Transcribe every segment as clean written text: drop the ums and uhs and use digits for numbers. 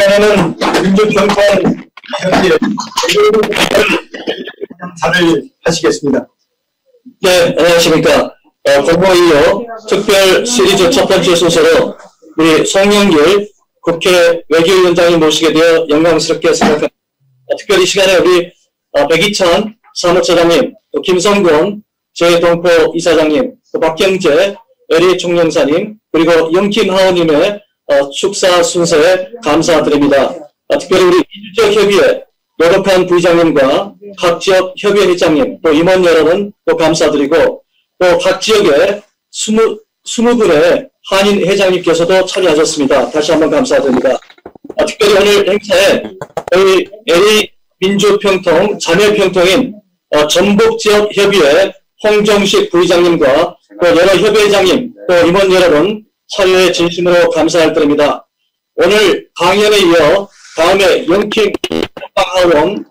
시간에는 민주평통협의회 감사를 하시겠습니다. 네, 안녕하십니까. 공보이호 특별 시리즈 첫 번째 순서로 우리 송영길 국회 외교위원장님 모시게 되어 영광스럽게 생각합니다. 특별히 이 시간에 우리 백이천 사무처장님, 또 김성곤 제 동포 이사장님, 또 박경재 LA 총영사님, 그리고 영킴하오님의 축사 순서에 감사드립니다. 특별히 우리 이주지역협의회 노력한 부의장님과 각 지역 협의회 회장님, 또 임원 여러분 또 감사드리고, 또 각 지역에 20분의 한인 회장님께서도 참여하셨습니다. 다시 한번 감사드립니다. 특별히 오늘 행사에 저희 LA 민주평통 자매평통인 전북지역협의회 홍정식 부의장님과 또 여러 협의회장님, 또 임원 여러분 참여해 진심으로 감사를 드립니다. 오늘 강연에 이어 다음에 영킴 하원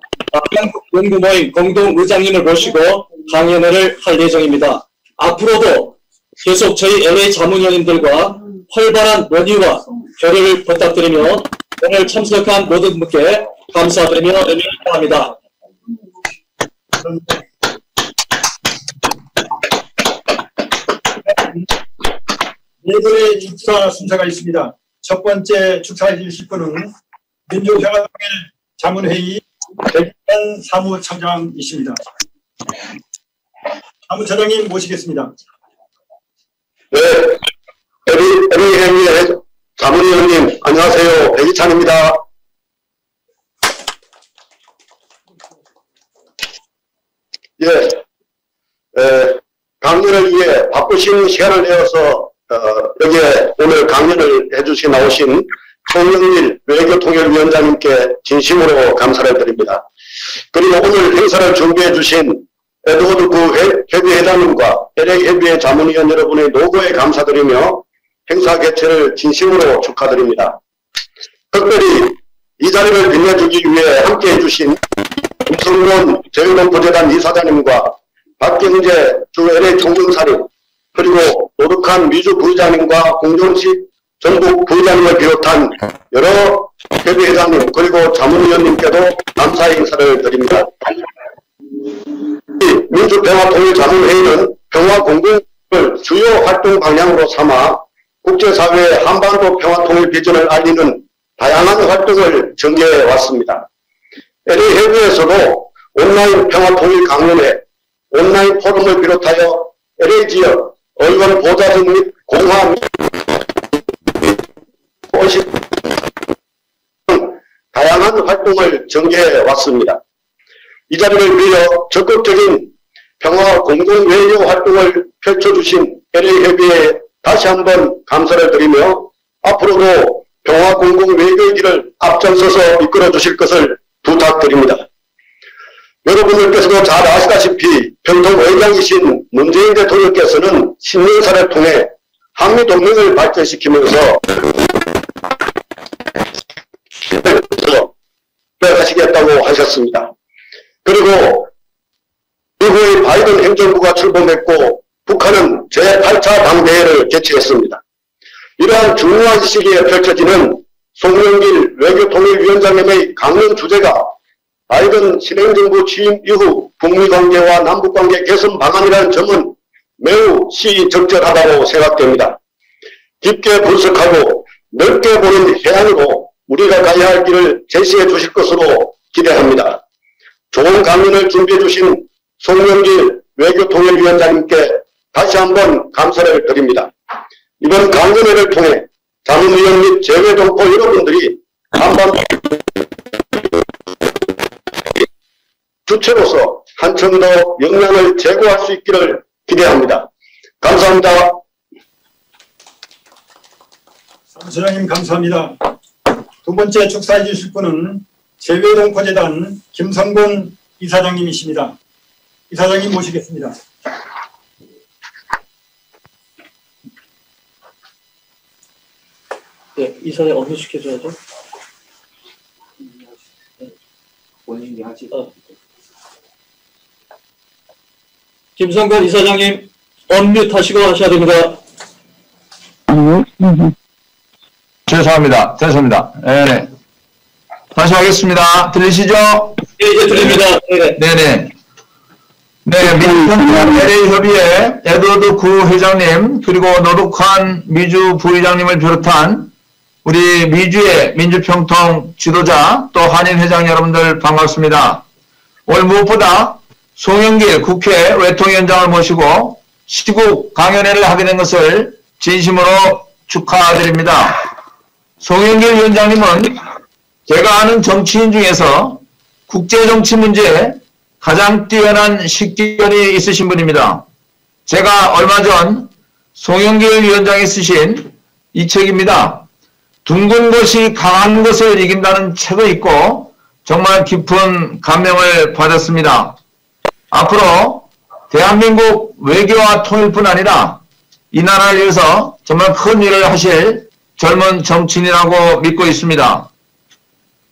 연구모임 공동의장님을 모시고 강연을 할 예정입니다. 앞으로도 계속 저희 LA 자문위원님들과 활발한 논의와 교류를 부탁드리며 오늘 참석한 모든 분께 감사드리며 감사합니다. 네 분의 축사 순서가 있습니다. 첫 번째 축사해 주실 분은 민주평화통일 자문회의 백이천 사무처장이십니다. 사무처장님 모시겠습니다. 네, LA회의 자문위원님 안녕하세요. 백이찬입니다. 예, 강연을 위해 바쁘신 시간을 내어서 여기에 오늘 강연을 해주시 나오신 송영길 외교통일위원장님께 진심으로 감사를 드립니다. 그리고 오늘 행사를 준비해 주신 에드워드 구 협의회장님과 LA 협의회 자문위원 여러분의 노고에 감사드리며 행사 개최를 진심으로 축하드립니다. 특별히 이 자리를 빛내주기 위해 함께 해주신 김성곤 제일동포재단 이사장님과 박경재 주 LA 총영사님, 그리고 노력한 미주 부의장님과 공정식 전북 부의장님을 비롯한 여러 협의회장님, 그리고 자문위원님께도 감사의 인사를 드립니다. 민주평화통일자문회의는 평화공동을 주요 활동 방향으로 삼아 국제사회의 한반도 평화통일 비전을 알리는 다양한 활동을 전개해 왔습니다. LA 협의회에서도 온라인 평화통일 강연회, 온라인 포럼을 비롯하여 LA 지역 의원 보좌진 및 공화 다양한 활동을 전개해 왔습니다. 이 자리를 빌어 적극적인 평화 공동외교 활동을 펼쳐주신 LA협의회에 다시 한번 감사를 드리며 앞으로도 평화 공동외교의 길을 앞장서서 이끌어 주실 것을 부탁드립니다. 여러분들께서도 잘 아시다시피 평통 의장이신 문재인 대통령께서는 신년사를 통해 한미동맹을 발전시키면서 하시겠다고 하셨습니다. 그리고 미국의 바이든 행정부가 출범했고 북한은 제8차 당대회를 개최했습니다. 이러한 중요한 시기에 펼쳐지는 송영길 외교통일위원장님의 강연 주제가 바이든 신행정부 취임 이후 북미관계와 남북관계 개선 방안이라는 점은 매우 시적절하다고 생각됩니다. 깊게 분석하고 넓게 보는 해안으로 우리가 가야 할 길을 제시해 주실 것으로 기대합니다. 좋은 강연을 준비해 주신 송영길 외교통일위원장님께 다시 한번 감사를 드립니다. 이번 강연회를 통해 자문위원 및 재외동포 여러분들이 한반도 주체로서 한층 더 역량을 제고할 수 있기를 기대합니다. 감사합니다. 사무처장님 감사합니다. 두 번째 축사해 주실 분은 재외동포재단 김성곤 이사장님이십니다. 이사장님 모시겠습니다. 네, 이사장 업무시켜줘야죠. 본인이 하지. 김성곤 이사장님 언뮤트 하시고 하셔야 됩니다. 죄송합니다. 네. 다시 하겠습니다. 들리시죠? 네, 이제 들립니다. 네. 네네. 네, 민주평통 LA 협의회 에드워드 구 회장님, 그리고 노룩한 미주 부회장님을 비롯한 우리 미주의 민주평통 지도자 또 한인 회장 여러분들 반갑습니다. 오늘 무엇보다 송영길 국회 외통위원장을 모시고 시국 강연회를 하게 된 것을 진심으로 축하드립니다. 송영길 위원장님은 제가 아는 정치인 중에서 국제정치 문제에 가장 뛰어난 식견이 있으신 분입니다. 제가 얼마 전 송영길 위원장이 쓰신 이 책입니다. 둥근 것이 강한 것을 이긴다는 책을 읽고 정말 깊은 감명을 받았습니다. 앞으로 대한민국 외교와 통일뿐 아니라 이 나라를 위해서 정말 큰 일을 하실 젊은 정치인이라고 믿고 있습니다.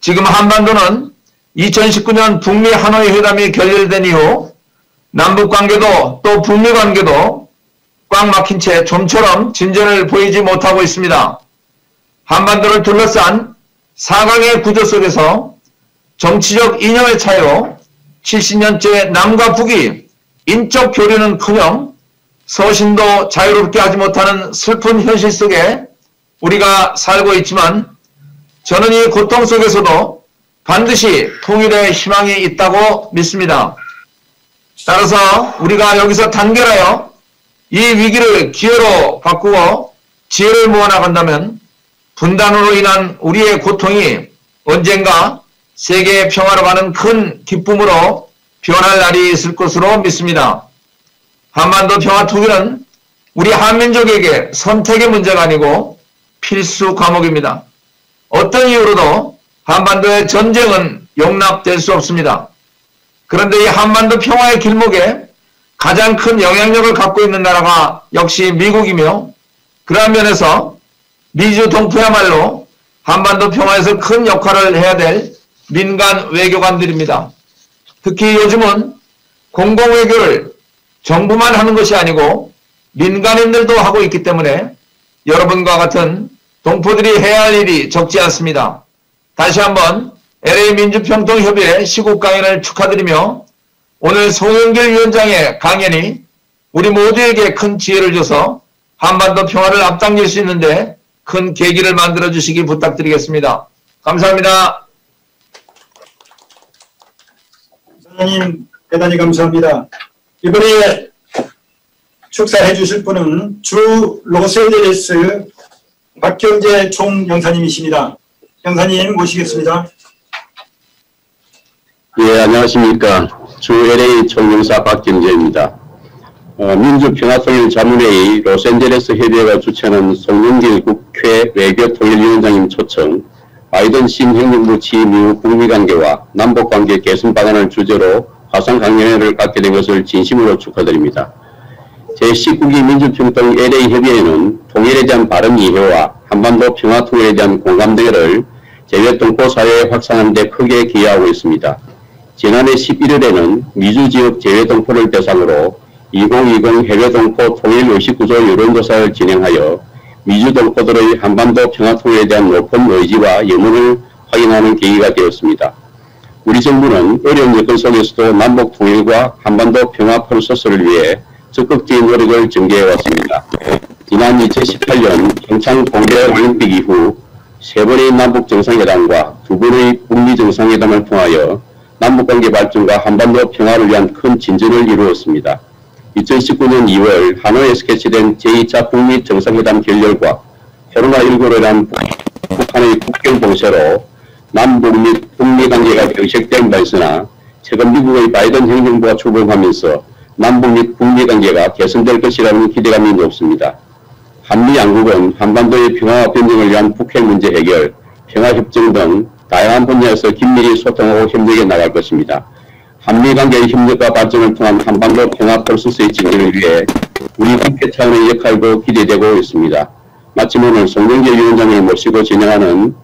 지금 한반도는 2019년 북미 하노이 회담이 결렬된 이후 남북관계도 또 북미관계도 꽉 막힌 채 좀처럼 진전을 보이지 못하고 있습니다. 한반도를 둘러싼 사강의 구조 속에서 정치적 이념의 차이로 70년째 남과 북이 인적 교류는커녕 서신도 자유롭게 하지 못하는 슬픈 현실 속에 우리가 살고 있지만 저는 이 고통 속에서도 반드시 통일의 희망이 있다고 믿습니다. 따라서 우리가 여기서 단결하여 이 위기를 기회로 바꾸고 지혜를 모아나간다면 분단으로 인한 우리의 고통이 언젠가 세계의 평화로 가는 큰 기쁨으로 변할 날이 있을 것으로 믿습니다. 한반도 평화 통일은 우리 한민족에게 선택의 문제가 아니고 필수 과목입니다. 어떤 이유로도 한반도의 전쟁은 용납될 수 없습니다. 그런데 이 한반도 평화의 길목에 가장 큰 영향력을 갖고 있는 나라가 역시 미국이며 그러한 면에서 미주 동포야말로 한반도 평화에서 큰 역할을 해야 될 민간 외교관들입니다. 특히 요즘은 공공외교를 정부만 하는 것이 아니고 민간인들도 하고 있기 때문에 여러분과 같은 동포들이 해야 할 일이 적지 않습니다. 다시 한번 LA 민주평통협의회 시국 강연을 축하드리며 오늘 송영길 위원장의 강연이 우리 모두에게 큰 지혜를 줘서 한반도 평화를 앞당길 수 있는데 큰 계기를 만들어 주시기 부탁드리겠습니다. 감사합니다. 사장님 대단히 감사합니다. 이번에 축사해 주실 분은 주 로스앤젤레스 박경재 총영사님이십니다. 영사님 모시겠습니다. 예, 안녕하십니까. 주 LA 총영사 박경재입니다. 민주평화통일자문회의 로스앤젤레스 협의회가 주최하는 송영길 국회 외교통일위원장님 초청 바이든 신행정부 취임 이후 북미관계와 남북관계 개선 방안을 주제로 화상 강연회를 갖게 된 것을 진심으로 축하드립니다. 제19기 민주평통 LA 협의회는 통일에 대한 바른 이해와 한반도 평화 통일에 대한 공감 등을 재외동포 사회에 확산하는 데 크게 기여하고 있습니다. 지난해 11월에는 미주 지역 재외동포를 대상으로 2020 해외동포 통일의식구조 여론조사를 진행하여 미주 동포들의 한반도 평화 통일에 대한 높은 의지와 염원을 확인하는 계기가 되었습니다. 우리 정부는 어려운 여건 속에서도 남북 통일과 한반도 평화 프로세스를 위해 적극적인 노력을 전개해왔습니다. 지난 2018년 평창 동계올림픽 이후 3번의 남북 정상회담과 2번의 북미 정상회담을 통하여 남북관계 발전과 한반도 평화를 위한 큰 진전을 이루었습니다. 2019년 2월 하노이에서 개최된 제2차 북미 정상회담 결렬과 코로나19로 인한 북한의 국경 봉쇄로 남북 및 북미 관계가 경색된 바 있으나 최근 미국의 바이든 행정부가 출범하면서 남북 및 북미 관계가 개선될 것이라는 기대감이 높습니다. 한미 양국은 한반도의 평화와 변정을 위한 북핵 문제 해결, 평화협정 등 다양한 분야에서 긴밀히 소통하고 협력해 나갈 것입니다. 한미관계의 협력과 발전을 통한 한반도 평화 프로세스의 진전을 위해 우리 국회 차원의 역할도 기대되고 있습니다. 마침 오늘 송영길 위원장을 모시고 진행하는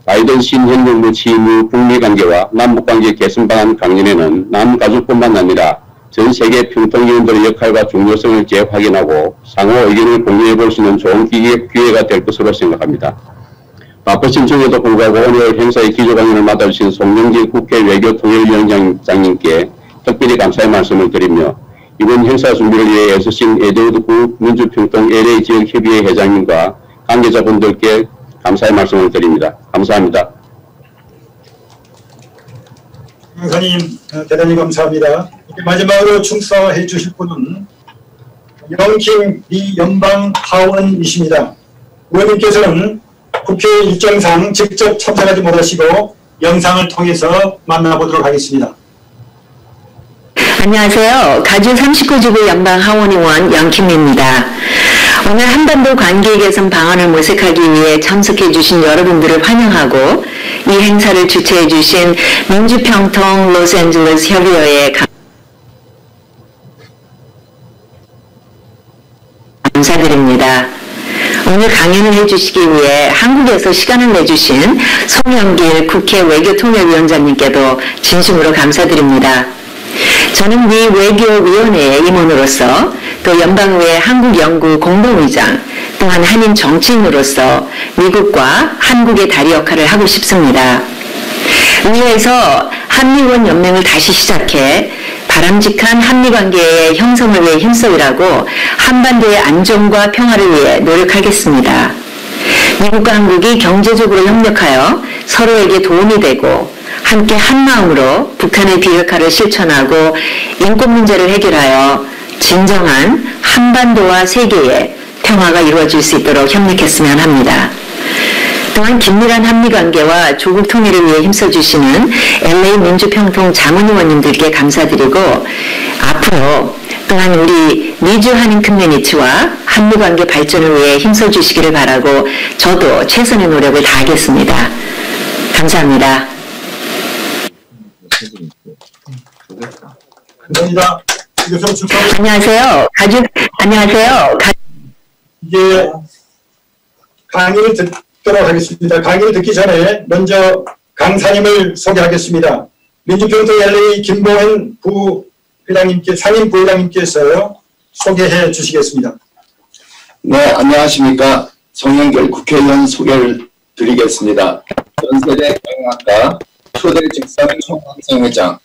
바이든 신행정부 취임 후 북미관계와 남북관계 개선 방안 강연회는 남가족뿐만 아니라 전 세계 평통위원들의 역할과 중요성을 재확인하고 상호 의견을 공유해 볼 수 있는 좋은 기회가 될 것으로 생각합니다. 바쁘신 중에도 불구하고 오늘 행사의 기조 강연을 맡아주신 송영길 국회 외교통일위원장님께 특별히 감사의 말씀을 드리며 이번 행사 준비를 위해 애쓰신 에드워드 구 민주평통 LA 지역협의회 회장님과 관계자분들께 감사의 말씀을 드립니다. 감사합니다. 강사님 대단히 감사합니다. 마지막으로 충성해 주실 분은 영킴 미 연방 하원이십니다. 의원님께서는 국회 일정상 직접 참석하지 못하시고 영상을 통해서 만나보도록 하겠습니다. 안녕하세요. 가주 39지구 연방 하원의원 영킴입니다. 오늘 한반도 관계 개선 방안을 모색하기 위해 참석해 주신 여러분들을 환영하고 이 행사를 주최해 주신 민주평통 로스앤젤레스 협의회에 감사드립니다. 오늘 강연을 해주시기 위해 한국에서 시간을 내주신 송영길 국회 외교통일위원장님께도 진심으로 감사드립니다. 저는 미 외교위원회의 임원으로서 또 연방의회 한국연구 공동의장 또한 한인 정치인으로서 미국과 한국의 다리 역할을 하고 싶습니다. 의회에서 한미원 연맹을 다시 시작해 바람직한 한미관계의 형성을 위해 힘써이라고 한반도의 안정과 평화를 위해 노력하겠습니다. 미국과 한국이 경제적으로 협력하여 서로에게 도움이 되고 함께 한마음으로 북한의 비핵화를 실천하고 인권 문제를 해결하여 진정한 한반도와 세계의 평화가 이루어질 수 있도록 협력했으면 합니다. 또한 긴밀한 한미관계와 조국 통일을 위해 힘써주시는 LA 민주평통 자문의원님들께 감사드리고 앞으로 또한 우리 미주 한인 커뮤니티와 한미관계 발전을 위해 힘써주시기를 바라고 저도 최선의 노력을 다하겠습니다. 감사합니다. 감사합니다. 안녕하세요. 이제 강의를 듣도록 하겠습니다. 강의를 듣기 전에 먼저 강사님을 소개하겠습니다. 민주평통 LA 김보현 상임 부회장님께서 소개해 주시겠습니다. 네, 안녕하십니까. 송영길 국회의원 소개를 드리겠습니다. 전세대 경영학과 초대 직성 총학생회장,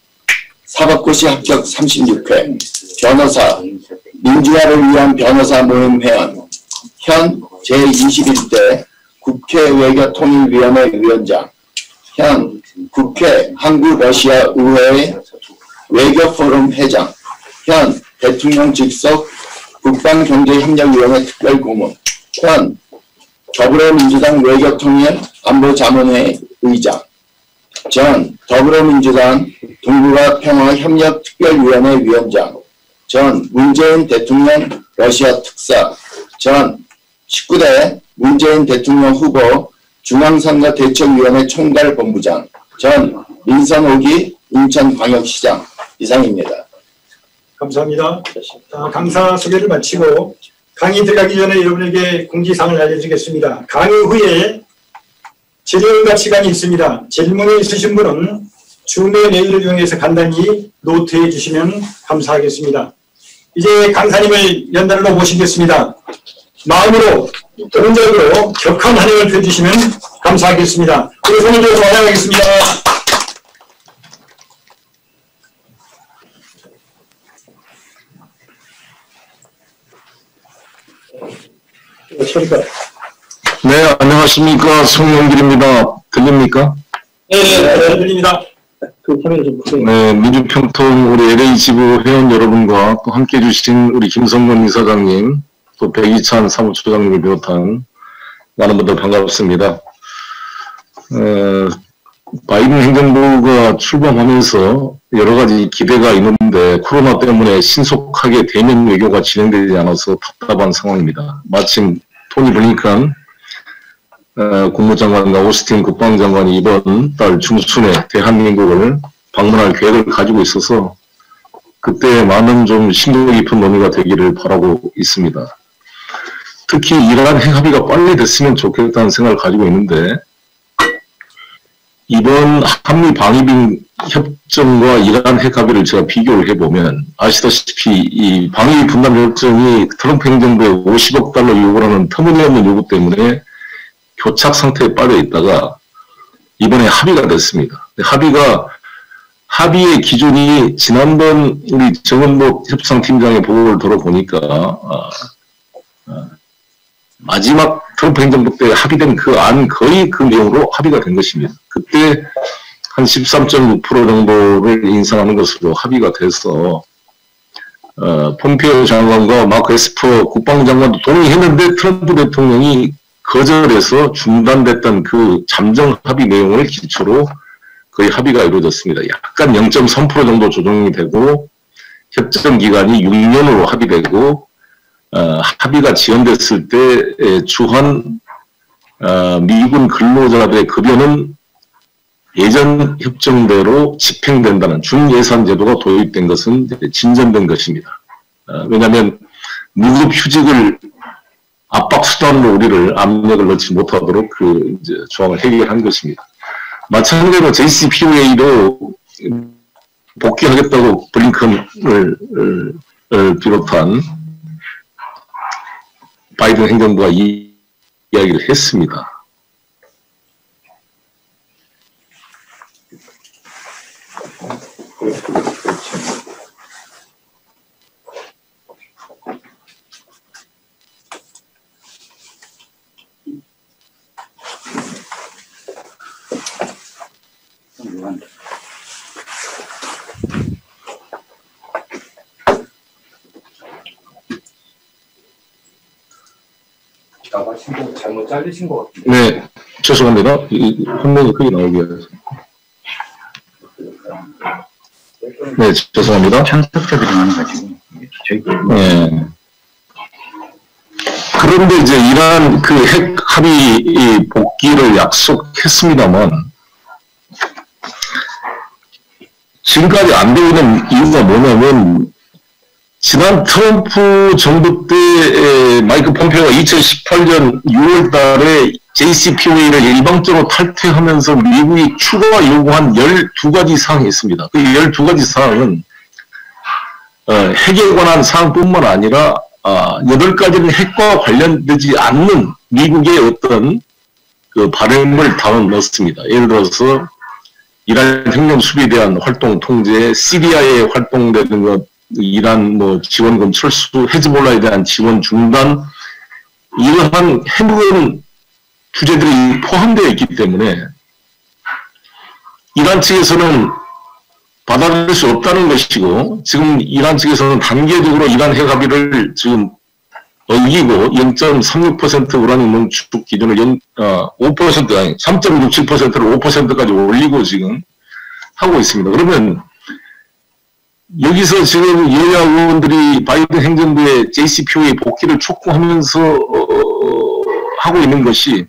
사법고시 합격 36회, 변호사, 민주화를 위한 변호사 모임 회원, 현 제21대 국회 외교통일위원회 위원장, 현 국회 한국-러시아 의회 외교포럼 회장, 현 대통령 직속 국방경제협력위원회 특별고문, 현 더불어민주당 외교통일 안보자문회 의장, 전 더불어민주당 동북아 평화협력특별위원회 위원장, 전 문재인 대통령 러시아 특사, 전 19대 문재인 대통령 후보 중앙선거대책위원회 총괄본부장, 전 민선호기 인천광역시장 이상입니다. 감사합니다. 강사 소개를 마치고 강의 들어가기 전에 여러분에게 공지사항을 알려드리겠습니다. 강의 후에 질문과 시간이 있습니다. 질문이 있으신 분은 줌의 메일을 이용해서 간단히 노트해 주시면 감사하겠습니다. 이제 강사님을 연단으로 모시겠습니다. 마음으로 동적으로 격한 환영을 펴주시면 감사하겠습니다. 그리고 손을 들어서 환영하겠습니다. 네, 안녕하십니까. 송영길입니다. 들립니까? 네, 들립니다. 네, 민주평통 우리 LA 지부 회원 여러분과 또 함께 해주신 우리 김성근 이사장님, 또 백이찬 사무처장님을 비롯한 많은 분들 반갑습니다. 바이든 행정부가 출범하면서 여러 가지 기대가 있는데 코로나 때문에 신속하게 대면 외교가 진행되지 않아서 답답한 상황입니다. 마침 토니 블링컨 국무장관과 오스틴 국방장관이 이번 달 중순에 대한민국을 방문할 계획을 가지고 있어서 그때 많은 좀 심도 깊은 논의가 되기를 바라고 있습니다. 특히 이란 핵합의가 빨리 됐으면 좋겠다는 생각을 가지고 있는데 이번 한미 방위비 협정과 이란 핵합의를 제가 비교를 해보면 아시다시피 이 방위비 분담 협정이 트럼프 행정부의 $50억 요구라는 터무니없는 요구 때문에 교착 상태에 빠져 있다가 이번에 합의가 됐습니다. 합의의 기준이 지난번 우리 정은복 협상팀장의 보고를 들어보니까 마지막 트럼프 행정부 때 합의된 그 안 거의 그 내용으로 합의가 된 것입니다. 그때 한 13.6% 정도를 인상하는 것으로 합의가 돼서 폼페이오 장관과 마크 에스퍼 국방장관도 동의했는데 트럼프 대통령이 거절해서 중단됐던 그 잠정 합의 내용을 기초로 거의 합의가 이루어졌습니다. 약간 0.3% 정도 조정이 되고 협정 기간이 6년으로 합의되고 합의가 지연됐을 때 주한 미군 근로자들의 급여는 예전 협정대로 집행된다는 준예산 제도가 도입된 것은 진전된 것입니다. 왜냐하면 무급 휴직을 압박 수단으로 우리를 압력을 넣지 못하도록 그 이제 조항을 해결한 것입니다. 마찬가지로 JCPOA도 복귀하겠다고 블링컨을 비롯한 바이든 행정부가 이야기를 했습니다. 나가신 거 잘못 잘리신 것 같은데. 네, 죄송합니다. 이 화면이 크게 나오게 해서. 네, 죄송합니다. 참석자들이 많아가지고. 네. 그런데 이제 이러한 그 핵 합의 복귀를 약속했습니다만 지금까지 안 되고 있는 이유가 뭐냐면 지난 트럼프 정부 때 마이크 폼페이오가 2018년 6월 달에 JCPOA를 일방적으로 탈퇴하면서 미국이 추가 요구한 12가지 사항이 있습니다. 그 12가지 사항은 핵에 관한 사항뿐만 아니라 8가지는 핵과 관련되지 않는 미국의 어떤 그 바램을 담아넣습니다. 예를 들어서 이란 혁명 수비에 대한 활동 통제, 시리아에 활동되는 것, 이란 뭐 지원금 철수, 헤즈볼라에 대한 지원 중단, 이러한 해묵은 주제들이 포함되어 있기 때문에 이란 측에서는 받아들일 수 없다는 것이고, 지금 이란 측에서는 단계적으로 이란 핵 합의를 지금 어기고 0.36% 우라늄 농축 기준을 5% 아니 3.67%를 5%까지 올리고 지금 하고 있습니다. 그러면 여기서 지금 여야 의원들이 바이든 행정부의 JCPOA 복귀를 촉구하면서 하고 있는 것이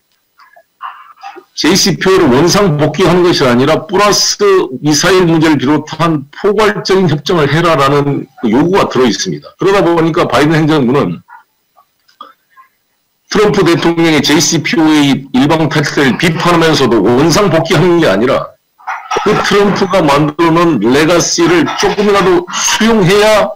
JCPOA를 원상 복귀하는 것이 아니라 플러스 미사일 문제를 비롯한 포괄적인 협정을 해라라는 요구가 들어있습니다. 그러다 보니까 바이든 행정부는 트럼프 대통령의 JCPOA 일방 탈퇴를 비판하면서도 원상 복귀하는 게 아니라 그 트럼프가 만들어놓은 레가시를 조금이라도 수용해야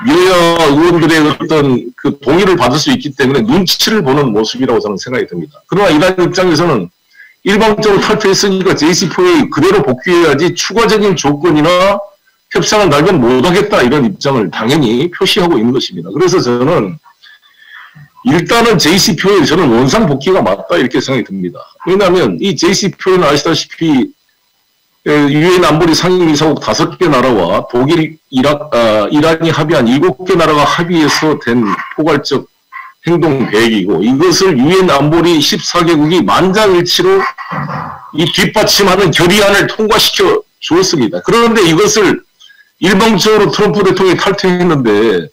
여야 의원들의 어떤 그 동의를 받을 수 있기 때문에 눈치를 보는 모습이라고 저는 생각이 듭니다. 그러나 이란 입장에서는 일방적으로 탈퇴했으니까 JCPOA 그대로 복귀해야지 추가적인 조건이나 협상을 달면 못하겠다 이런 입장을 당연히 표시하고 있는 것입니다. 그래서 저는 일단은 JCPOA 저는 원상 복귀가 맞다 이렇게 생각이 듭니다. 왜냐하면 이 JCPOA는 아시다시피 유엔 안보리 상임이사국 5개 나라와 독일, 이란이 합의한 7개 나라가 합의해서 된 포괄적 행동 계획이고 이것을 유엔 안보리 14개국이 만장일치로 이 뒷받침하는 결의안을 통과시켜 주었습니다. 그런데 이것을 일방적으로 트럼프 대통령이 탈퇴했는데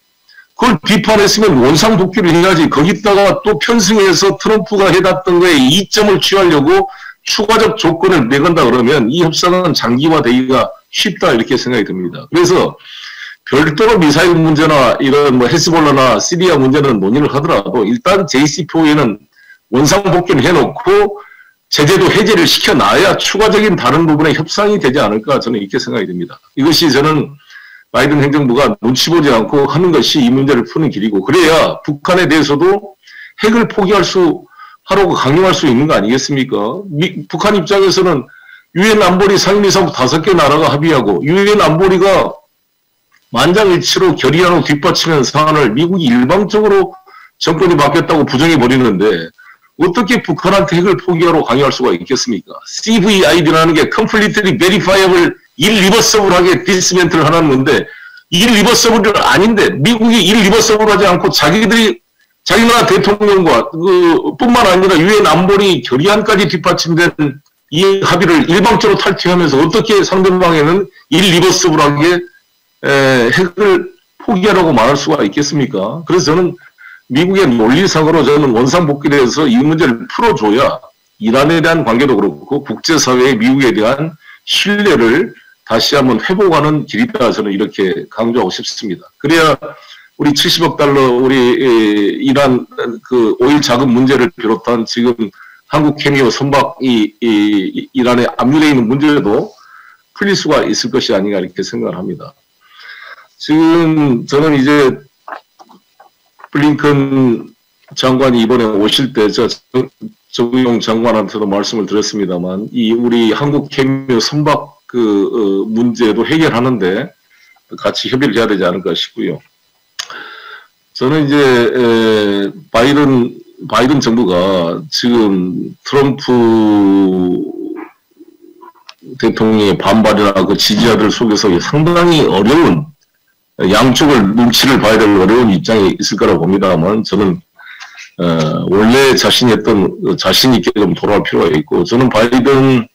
그걸 비판했으면 원상 복귀를 해야지 거기다가 또 편승해서 트럼프가 해놨던 거에 이점을 취하려고 추가적 조건을 내건다 그러면 이 협상은 장기화되기가 쉽다 이렇게 생각이 듭니다. 그래서 별도로 미사일 문제나 이런 뭐 헤즈볼라나 시리아 문제는 논의를 하더라도 일단 JCPOA는 원상 복귀를 해놓고 제재도 해제를 시켜놔야 추가적인 다른 부분에 협상이 되지 않을까 저는 이렇게 생각이 듭니다. 이것이 저는 바이든 행정부가 눈치 보지 않고 하는 것이 이 문제를 푸는 길이고 그래야 북한에 대해서도 핵을 포기할 수 하라고 강요할 수 있는 거 아니겠습니까? 북한 입장에서는 유엔 안보리 상임이사국 5개 나라가 합의하고 유엔 안보리가 만장일치로 결의안으로 뒷받침한 사안을 미국이 일방적으로 정권이 바뀌었다고 부정해버리는데 어떻게 북한한테 핵을 포기하라고 강요할 수가 있겠습니까? CVID라는 게 Completely Verifiable Irreversible하게 디스멘트를 하는 건데 irreversible 아닌데 미국이 irreversible 하지 않고 자기 나라 대통령과 뿐만 아니라 유엔 안보리 결의안까지 뒷받침된 이 합의를 일방적으로 탈퇴하면서 어떻게 상대방에는 irreversible하게 핵을 포기하라고 말할 수가 있겠습니까? 그래서 저는 미국의 논리상으로 저는 원상복귀에 대해서 이 문제를 풀어줘야 이란에 대한 관계도 그렇고 국제사회의 미국에 대한 신뢰를 다시 한번 회복하는 길이다 저는 이렇게 강조하고 싶습니다. 그래야 우리 70억 달러 우리 이란 그 오일 자금 문제를 비롯한 지금 한국 캐미어 선박 이란에 압류되어 있는 문제도 풀릴 수가 있을 것이 아닌가 이렇게 생각을 합니다. 지금 저는 이제 블링컨 장관이 이번에 오실 때 정의용 장관한테도 말씀을 드렸습니다만 이 우리 한국 캐미어 선박 그 문제도 해결하는데 같이 협의를 해야 되지 않을까 싶고요. 저는 이제 바이든 정부가 지금 트럼프 대통령의 반발이나 그 지지자들 속에서 상당히 어려운 양쪽을 눈치를 봐야 될 어려운 입장에 있을 거라고 봅니다만 저는 원래 자신 있게 좀 돌아올 필요가 있고 저는 바이든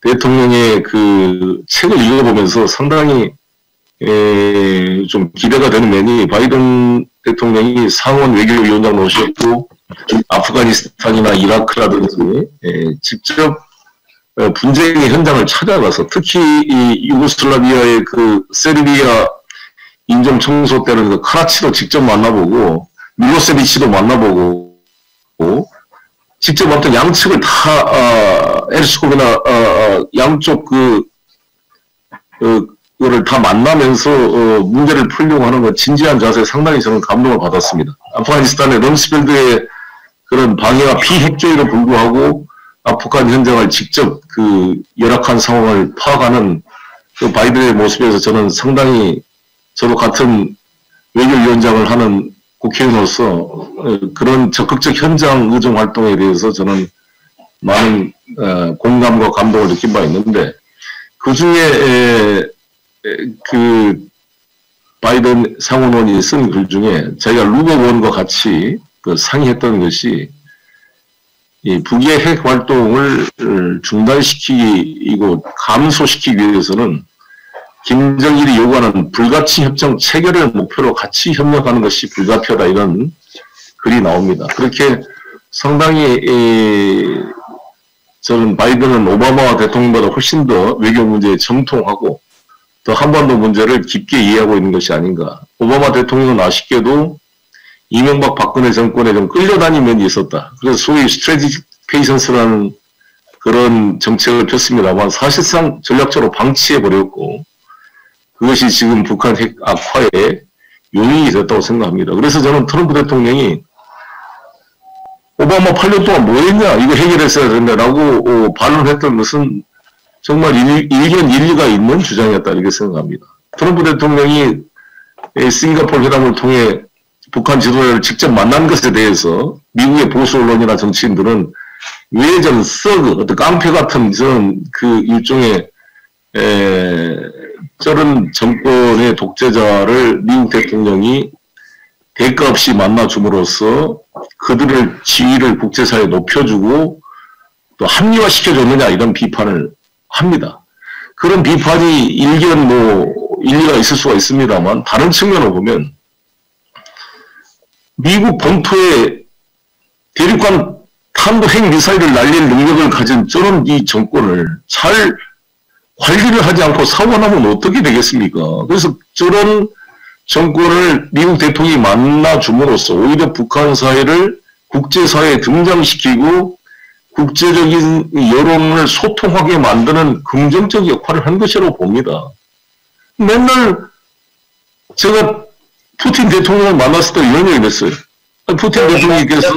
대통령의 그 책을 읽어보면서 상당히 좀 기대가 되는 면이 바이든 대통령이 상원 외교위원장 모셨고 아프가니스탄이나 이라크라든지 직접 분쟁의 현장을 찾아가서 특히 이 유고슬라비아의 그 세르비아 인종 청소 때는 그 카라치도 직접 만나보고 밀로세비치도 만나보고 직접 어떤 양측을 다 에르스코비나 양쪽 그거를 다 만나면서 문제를 풀려고 하는 것 진지한 자세에 상당히 저는 감동을 받았습니다. 아프가니스탄의 럼스펠드의 그런 방해와 비핵조에도 불구하고 아프간 현장을 직접 그 열악한 상황을 파악하는 그 바이든의 모습에서 저는 상당히 저도 같은 외교위원장을 하는 국회의원으로서 그런 적극적 현장 의정 활동에 대해서 저는 많은 공감과 감동을 느낀 바 있는데 그 중에 그 바이든 상원의원이 쓴 글 중에 저희가 루거 의원과 같이 그 상의했던 것이 이 북의 핵 활동을 중단시키고 감소시키기 위해서는 김정일이 요구하는 불가치 협정 체결을 목표로 같이 협력하는 것이 불가피하다 이런 글이 나옵니다. 그렇게 상당히 저는 바이든은 오바마 대통령보다 훨씬 더 외교 문제에 정통하고 또 한반도 문제를 깊게 이해하고 있는 것이 아닌가. 오바마 대통령은 아쉽게도 이명박 박근혜 정권에 좀 끌려다니는 면이 있었다. 그래서 소위 스트래티직 페이션스라는 그런 정책을 폈습니다만 사실상 전략적으로 방치해버렸고 그것이 지금 북한 핵 악화의 요인이 됐다고 생각합니다. 그래서 저는 트럼프 대통령이 오바마 8년 동안 뭐 했냐 이거 해결했어야 된다라고 반론했던 것은 정말 일견 일리가 있는 주장이었다 이렇게 생각합니다. 트럼프 대통령이 싱가포르 회담을 통해 북한 지도자를 직접 만난 것에 대해서 미국의 보수 언론이나 정치인들은 외전 서그 어떤 깡패 같은 저런 그 일종의 저런 정권의 독재자를 미국 대통령이 대가 없이 만나줌으로써 그들의 지위를 국제사회에 높여주고 또 합리화시켜줬느냐 이런 비판을 합니다. 그런 비판이 일견 일리가 있을 수가 있습니다만 다른 측면으로 보면 미국 본토에 대륙간 탄도 핵 미사일을 날릴 능력을 가진 저런 이 정권을 잘 관리를 하지 않고 사원하면 어떻게 되겠습니까? 그래서 저런 정권을 미국 대통령이 만나줌으로써 오히려 북한 사회를 국제사회에 등장시키고 국제적인 여론을 소통하게 만드는 긍정적 역할을 한 것이라고 봅니다. 맨날 제가 푸틴 대통령을 만났을 때 이런 얘기를 했어요. 푸틴 대통령께서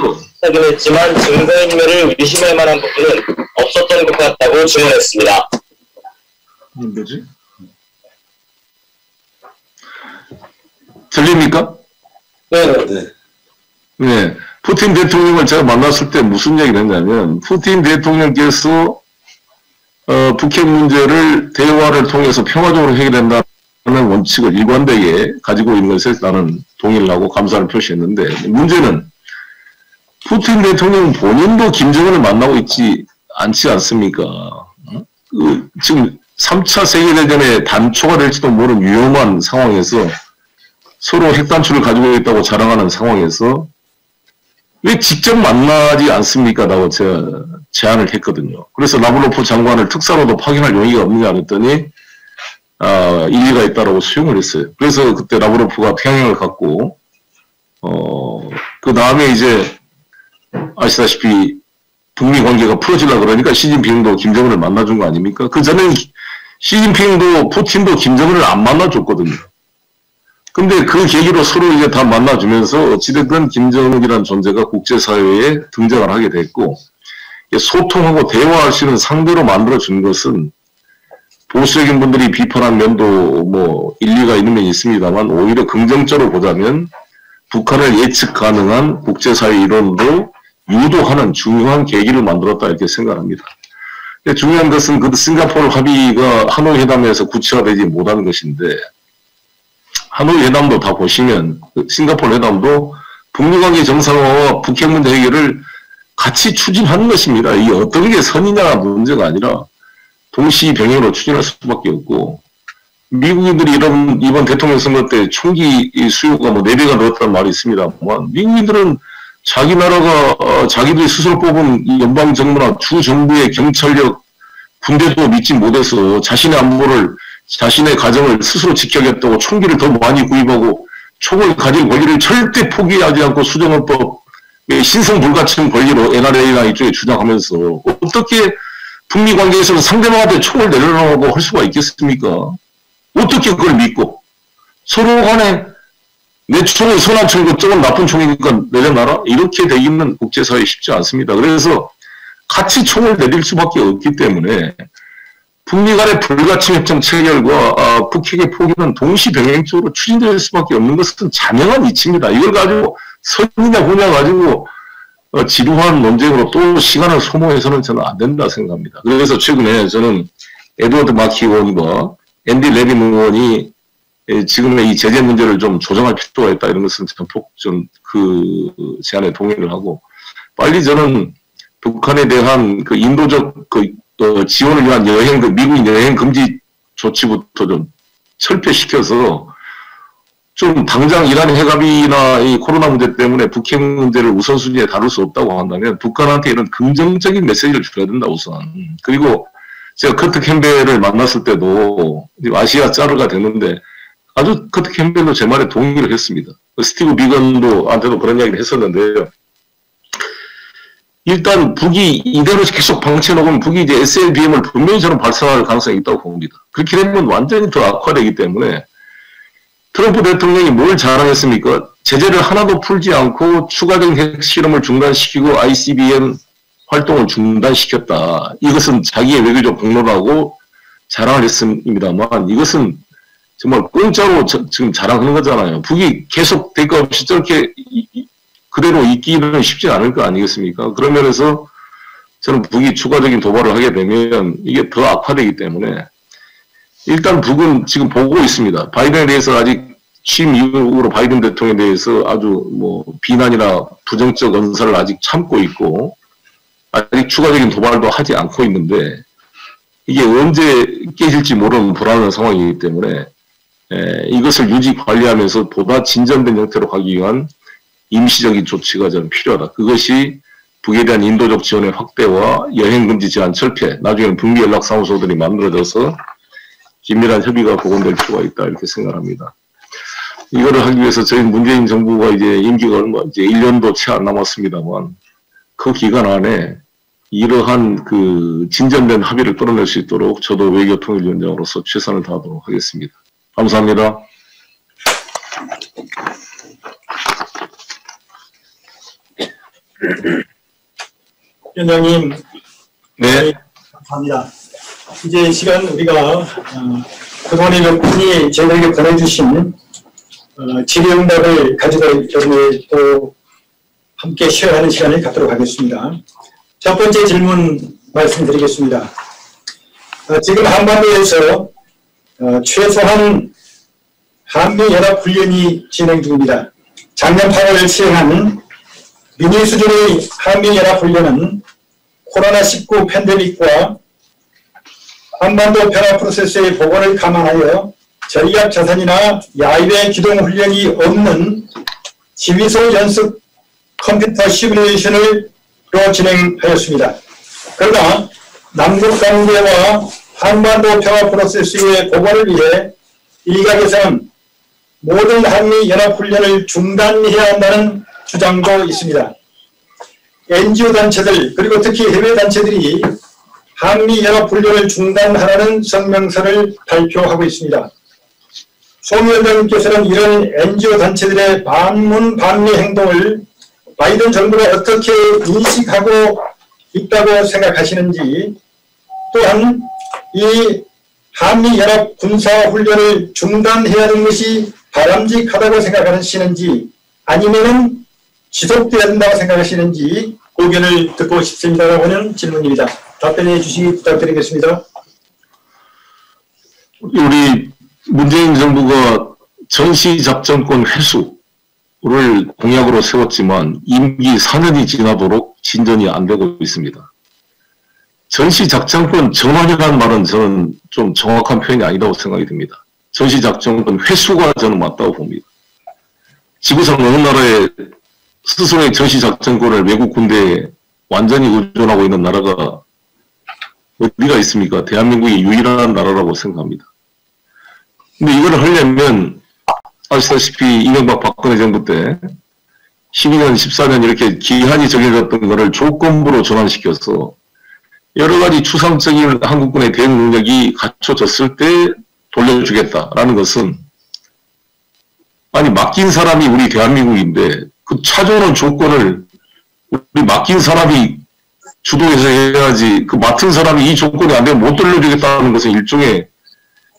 하긴 했지만 증거인멸을 의심할 만한 부분은 없었던 것 같다고 증언했습니다. 뭐지? 들립니까? 네. 네. 푸틴 대통령을 제가 만났을 때 무슨 얘기를 했냐면, 푸틴 대통령께서 북핵 문제를 대화를 통해서 평화적으로 해결한다는 원칙을 일관되게 가지고 있는 것에 나는 동의를 하고 감사를 표시했는데, 문제는 푸틴 대통령 본인도 김정은을 만나고 있지 않지 않습니까? 지금 3차 세계대전의 단초가 될지도 모르는 위험한 상황에서 서로 핵단추를 가지고 있다고 자랑하는 상황에서 왜 직접 만나지 않습니까? 라고 제가 제안을 했거든요. 그래서 라브로프 장관을 특사로도 파견할 용의가 없느냐 그랬더니 일리가 있다라고 수용을 했어요. 그래서 그때 라브로프가 평양을 갔고 그 다음에 이제 아시다시피 북미 관계가 풀어지려고 그러니까 시진핑도 김정은을 만나준 거 아닙니까? 그 전에 시진핑도 푸틴도 김정은을 안 만나줬거든요. 근데 그 계기로 서로 이제 다 만나주면서 어찌됐든 김정은이라는 존재가 국제사회에 등장을 하게 됐고, 소통하고 대화할 수 있는 상대로 만들어준 것은 보수적인 분들이 비판한 면도 뭐 일리가 있는 면이 있습니다만, 오히려 긍정적으로 보자면 북한을 예측 가능한 국제사회 이론도 유도하는 중요한 계기를 만들었다 이렇게 생각합니다. 중요한 것은 그 싱가포르 합의가 하노이 회담에서 구체화되지 못한 것인데, 하노이 회담도 다 보시면 싱가포르 회담도 북미관계 정상화와 북핵 문제 해결을 같이 추진하는 것입니다. 이게 어떤 게 선이냐 문제가 아니라 동시병행으로 추진할 수밖에 없고, 미국인들이 이번 대통령 선거 때 총기 수요가 뭐 4배가 늘었다는 말이 있습니다만, 미국인들은 자기 나라가 자기들이 스스로 뽑은 연방정부나 주정부의 경찰력, 군대도 믿지 못해서 자신의 안보를, 자신의 가정을 스스로 지켜야겠다고 총기를 더 많이 구입하고 총을 가질 권리를 절대 포기하지 않고 수정헌법의 신성불가침 권리로 NRA나 이쪽에 주장하면서 어떻게 북미 관계에서는 상대방한테 총을 내려놓고 할 수가 있겠습니까? 어떻게 그걸 믿고 서로 간에 내 총은 선한 총이고 저건 나쁜 총이니까 내려놔라? 이렇게 되기는 국제사회에 쉽지 않습니다. 그래서 같이 총을 내릴 수밖에 없기 때문에 북미 간의 불가침 협정 체결과 북핵의 포기는 동시병행적으로 추진될 수밖에 없는 것은 자명한 이치입니다. 이걸 가지고 선이냐 후냐 가지고 지루한 논쟁으로 또 시간을 소모해서는 저는 안 된다 생각합니다. 그래서 최근에 저는 에드워드 마키 의원과 앤디 레빈 의원이 지금의 이 제재 문제를 좀 조정할 필요가 있다 이런 것은 전폭 좀 그 제안에 동의를 하고, 빨리 저는 북한에 대한 그 인도적 지원을 위한 미국인 여행 금지 조치부터 좀 철폐시켜서 좀 당장 이란 핵합의나 이 코로나 문제 때문에 북핵 문제를 우선순위에 다룰 수 없다고 한다면 북한한테 이런 긍정적인 메시지를 줘야 된다 우선. 그리고 제가 커트 캠벨을 만났을 때도 아시아 짜르가 됐는데 아주 커트 캠벨도 제 말에 동의를 했습니다. 스티브 비건도 한테도 그런 이야기를 했었는데요. 일단 북이 이대로 계속 방치해놓으면 북이 이제 SLBM을 분명히 저는 발사할 가능성이 있다고 봅니다. 그렇게 되면 완전히 더 악화되기 때문에 트럼프 대통령이 뭘 자랑했습니까? 제재를 하나도 풀지 않고 추가적인 핵실험을 중단시키고 ICBM 활동을 중단시켰다. 이것은 자기의 외교적 공로라고 자랑을 했습니다만 이것은 정말 공짜로 지금 자랑하는 거잖아요. 북이 계속 대가 없이 저렇게 그대로 있기는 쉽지 않을 거 아니겠습니까? 그런 면에서 저는 북이 추가적인 도발을 하게 되면 이게 더 악화되기 때문에 일단 북은 지금 보고 있습니다. 바이든에 대해서 아직 취임 이후로 바이든 대통령에 대해서 아주 뭐 비난이나 부정적 언사를 아직 참고 있고 아직 추가적인 도발도 하지 않고 있는데 이게 언제 깨질지 모르는 불안한 상황이기 때문에 이것을 유지 관리하면서 보다 진전된 형태로 가기 위한 임시적인 조치가 저는 필요하다. 그것이 북에 대한 인도적 지원의 확대와 여행금지 제한 철폐, 나중에는 북미 연락사무소들이 만들어져서 긴밀한 협의가 복원될 필요가 있다 이렇게 생각합니다. 이거를 하기 위해서 저희 문재인 정부가 이제 임기가 이제 1년도 채 안 남았습니다만 그 기간 안에 이러한 그 진전된 합의를 끌어낼 수 있도록 저도 외교통일위원장으로서 최선을 다하도록 하겠습니다. 감사합니다. 위원장님, 네. 감사합니다. 이제 시간 우리가 그동안에 몇 분이 저희에게 보내주신 질의응답을 가지고 여러분이 또 함께 쉐어하는 시간을 갖도록 하겠습니다. 첫 번째 질문 말씀드리겠습니다. 지금 한반도에서 최소한 한미연합훈련이 진행 중입니다. 작년 8월 시행한 미니 수준의 한미연합훈련은 코로나19 팬데믹과 한반도 평화 프로세스의 복원을 감안하여 전략 자산이나 야외 기동 훈련이 없는 지휘소 연습 컴퓨터 시뮬레이션으로 진행하였습니다. 그러나 남북 관계와 한반도 평화 프로세스의 복원을 위해 일각에서는 모든 한미 연합 훈련을 중단해야 한다는 주장도 있습니다. NGO 단체들 그리고 특히 해외 단체들이 한미 연합 훈련을 중단하라는 성명서를 발표하고 있습니다. 송 위원장님께서는 이런 NGO 단체들의 반문반미 행동을 바이든 정부가 어떻게 인식하고 있다고 생각하시는지, 또한 이 한미연합 군사훈련을 중단해야 하는 것이 바람직하다고 생각하시는지 아니면 지속돼야 된다고 생각하시는지 의견을 듣고 싶습니다라고 하는 질문입니다. 답변해 주시기 부탁드리겠습니다. 우리 문재인 정부가 전시작전권 회수를 공약으로 세웠지만 임기 4년이 지나도록 진전이 안 되고 있습니다. 전시작전권 전환이라는 말은 저는 좀 정확한 표현이 아니라고 생각이 듭니다. 전시작전권 회수가 저는 맞다고 봅니다. 지구상 어느 나라에 스스로의 전시작전권을 외국 군대에 완전히 의존하고 있는 나라가 어디가 있습니까? 대한민국이 유일한 나라라고 생각합니다. 근데 이걸 하려면 아시다시피 이명박 박근혜 정부 때 12년, 14년 이렇게 기한이 정해졌던 것을 조건부로 전환시켜서 여러 가지 추상적인 한국군의 대응 능력이 갖춰졌을 때 돌려주겠다라는 것은, 아니 맡긴 사람이 우리 대한민국인데 그 찾아오는 조건을 우리 맡긴 사람이 주도해서 해야지, 그 맡은 사람이 이 조건이 안 되면 못 돌려주겠다는 것은 일종의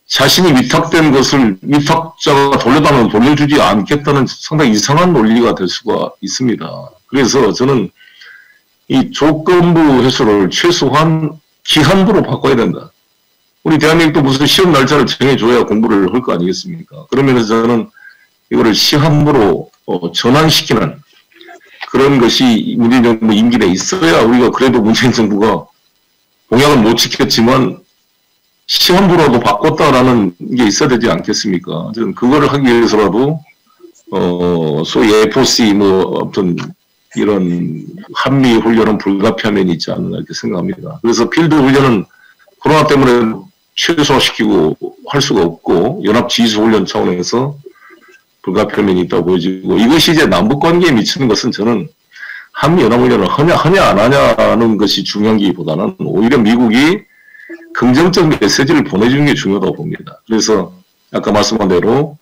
자신이 위탁된 것을 위탁자가 돌려달라고 돌려주지 않겠다는 상당히 이상한 논리가 될 수가 있습니다. 그래서 저는 이 조건부 회수를 최소한 기한부로 바꿔야 된다. 우리 대한민국도 무슨 시험 날짜를 정해줘야 공부를 할 거 아니겠습니까? 그러면서 저는 이거를 시한부로 전환시키는 그런 것이 문재인 정부 임기 내에 있어야 우리가 그래도 문재인 정부가 공약은 못 지켰지만 시한부로도 바꿨다라는 게 있어야 되지 않겠습니까? 저는 그거를 하기 위해서라도 소위 FOC 어떤 이런 한미 훈련은 불가피한 면이 있지 않나 이렇게 생각합니다. 그래서 필드 훈련은 코로나 때문에 최소화시키고 할 수가 없고 연합 지휘소 훈련 차원에서 불가피한 면이 있다고 보여지고, 이것이 이제 남북 관계에 미치는 것은 저는 한미 연합 훈련을 하냐 안 하냐는 것이 중요한 게보다는 오히려 미국이 긍정적 메시지를 보내주는 게 중요하다고 봅니다. 그래서 아까 말씀한 대로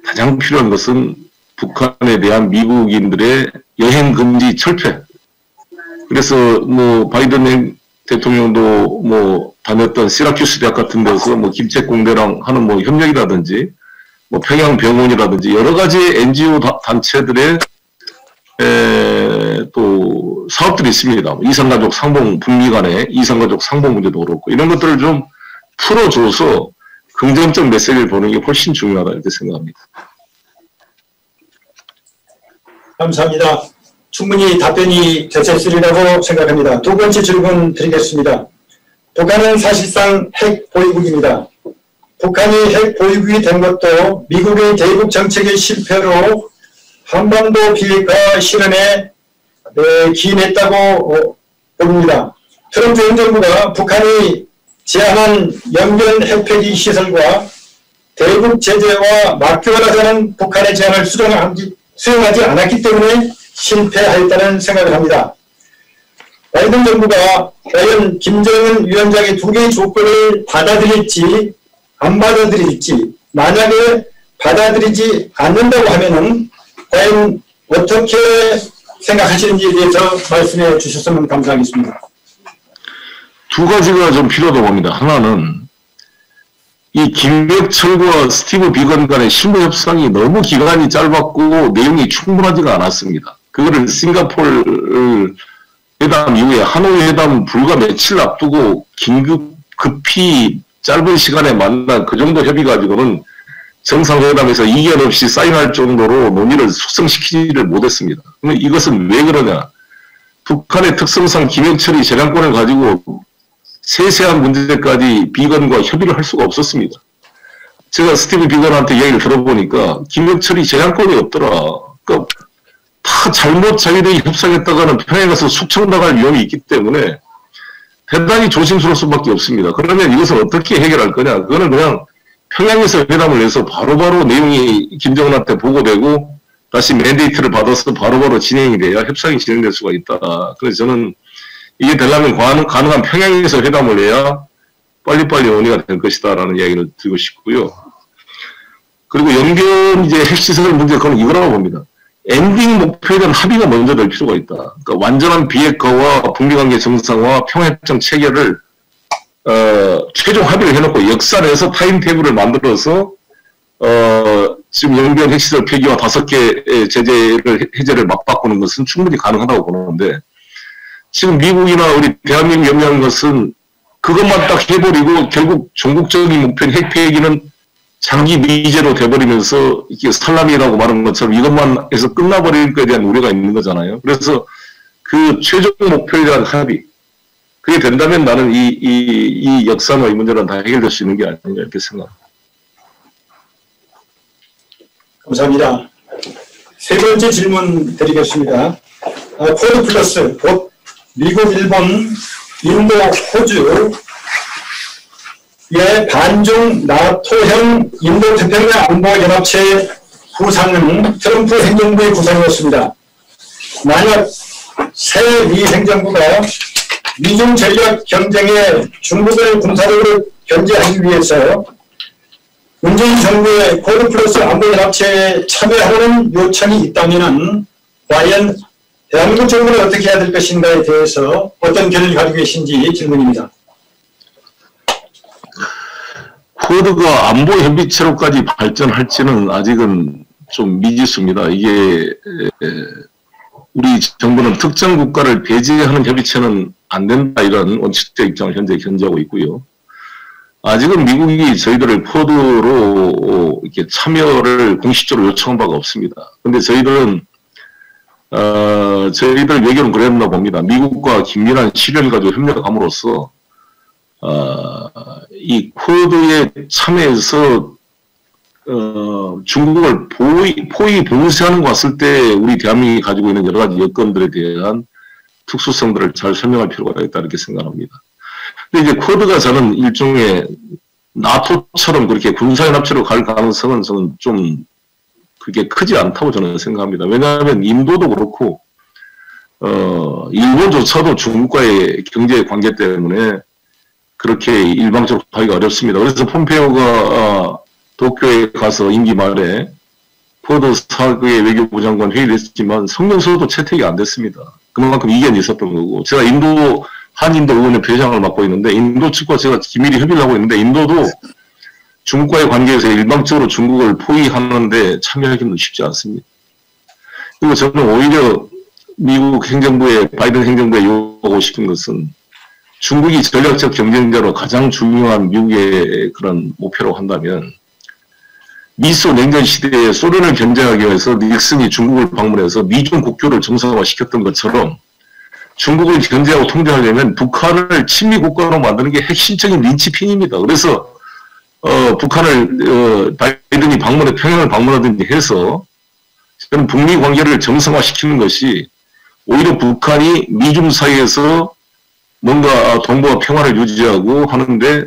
가장 필요한 것은 북한에 대한 미국인들의 여행 금지 철폐. 그래서 바이든 대통령도 다녔던 시라큐스 대학 같은 데서 김책공대랑 하는 협력이라든지 평양병원이라든지 여러 가지 NGO 단체들의 또 사업들이 있습니다. 이산가족 상봉, 북미 간의 이산가족 상봉 문제도 그렇고, 이런 것들을 좀 풀어줘서 긍정적 메시지를 보내는 게 훨씬 중요하다 이렇게 생각합니다. 감사합니다. 충분히 답변이 되셨으리라고 생각합니다. 두 번째 질문 드리겠습니다. 북한은 사실상 핵 보유국입니다. 북한이 핵 보유국이 된 것도 미국의 대북 정책의 실패로 한반도 비핵화 실현에 기인했다고 봅니다. 트럼프 행정부가 북한이 제한한 연변 핵폐기 시설과 대북 제재와 맞교환하자는 북한의 제안을 수용하지 않았기 때문에 실패하였다는 생각을 합니다. 바이든 정부가 과연 김정은 위원장의 두 개의 조건을 받아들일지 안 받아들일지, 만약에 받아들이지 않는다고 하면은 과연 어떻게 생각하시는지에 대해서 말씀해 주셨으면 감사하겠습니다. 두 가지가 좀 필요하다고 봅니다. 하나는 이 김백철과 스티브 비건 간의 실무 협상이 너무 기간이 짧았고 내용이 충분하지가 않았습니다. 그거를 싱가포르 회담 이후에 하노이 회담 불과 며칠 앞두고 급히 짧은 시간에 만난 그 정도 협의 가지고는 정상회담에서 이견 없이 사인할 정도로 논의를 숙성시키지를 못했습니다. 그러면 이것은 왜 그러냐? 북한의 특성상 김영철이 재량권을 가지고 세세한 문제까지 비건과 협의를 할 수가 없었습니다. 제가 스티브 비건한테 이야기를 들어보니까 김영철이 재량권이 없더라. 그러니까 다 잘못 자기들이 협상했다가는 평양에 가서 숙청당할 위험이 있기 때문에 대단히 조심스러울 수밖에 없습니다. 그러면 이것을 어떻게 해결할 거냐? 그거는 그냥 평양에서 회담을 해서 바로바로 내용이 김정은한테 보고되고 다시 맨데이트를 받아서 바로바로 진행이 돼야 협상이 진행될 수가 있다. 그래서 저는 이게 되려면 가능한 평양에서 회담을 해야 빨리빨리 논의가 될 것이다라는 이야기를 드리고 싶고요. 그리고 연결 이제 핵시설 문제 그건 이거라고 봅니다. 엔딩 목표에 대한 합의가 먼저 될 필요가 있다. 그러니까 완전한 비핵화와 북미관계 정상화, 평화협정 체결을 최종 합의를 해놓고 역산해서 타임테이블을 만들어서 지금 연결 핵시설 폐기와 5개 제재를 해제를 맞바꾸는 것은 충분히 가능하다고 보는데 지금 미국이나 우리 대한민국이 염려한 것은 그것만 딱 해버리고 결국 전국적인 목표인 핵 폐기는 장기 미제로 돼버리면서 이게 살라미라고 말하는 것처럼 이것만 해서 끝나버릴 것에 대한 우려가 있는 거잖아요. 그래서 그 최종 목표에 대한 합의 그게 된다면 나는 이 역사나 이 문제는 다 해결될 수 있는 게 아닌가 이렇게 생각합니다. 감사합니다. 세 번째 질문 드리겠습니다. 코드 플러스 곧 미국, 일본, 인도, 호주의 반중 나토형 인도태평양 안보연합체 구상은 트럼프 행정부의 구상이었습니다. 만약 새 미 행정부가 미중 전략 경쟁에 중국을 군사력으로 견제하기 위해서 문재인 정부의 코드 플러스 안보연합체에 참여하는 요청이 있다면 과연 대한민국 정부는 어떻게 해야 될 것인가에 대해서 어떤 견해를 가지고 계신지 질문입니다. 코드가 안보협의체로까지 발전할지는 아직은 좀 미지수입니다. 이게 우리 정부는 특정 국가를 배제하는 협의체는 안 된다 이런 원칙적 입장을 현재 견지하고 있고요. 아직은 미국이 저희들을 코드로 이렇게 참여를 공식적으로 요청한 바가 없습니다. 근데 저희들은 저희들 외교는 그랬나 봅니다. 미국과 긴밀한 신뢰를 가지고 협력함으로써 이 코드에 참여해서 중국을 포위 봉쇄하는 것 같을 때 우리 대한민국이 가지고 있는 여러 가지 여건들에 대한 특수성들을 잘 설명할 필요가 있다 이렇게 생각합니다. 근데 이제 코드가 저는 일종의 나토처럼 그렇게 군사연합체로 갈 가능성은 저는 좀 그게 크지 않다고 저는 생각합니다. 왜냐하면 인도도 그렇고 일본조차도 중국과의 경제 관계 때문에 그렇게 일방적으로 하기가 어렵습니다. 그래서 폼페오가 도쿄에 가서 임기 말에 코드 사국의 외교부 장관 회의를 했지만 성명서도 채택이 안 됐습니다. 그만큼 이견이 있었던 거고 제가 한인도 의원의 회장을 맡고 있는데 인도 측과 제가 긴밀히 협의를 하고 있는데 인도도 중국과의 관계에서 일방적으로 중국을 포위하는데 참여하기는 쉽지 않습니다. 그리고 저는 오히려 미국 행정부의 바이든 행정부에 요구하고 싶은 것은 중국이 전략적 경쟁자로 가장 중요한 미국의 그런 목표라고 한다면 미소 냉전 시대에 소련을 견제하기 위해서 닉슨이 중국을 방문해서 미중 국교를 정상화시켰던 것처럼 중국을 견제하고 통제하려면 북한을 친미 국가로 만드는 게 핵심적인 린치핀입니다. 그래서 북한을 바이든이 평양을 방문하든지 해서 저는 북미 관계를 정상화시키는 것이 오히려 북한이 미중 사이에서 뭔가 동북아 평화를 유지하고 하는데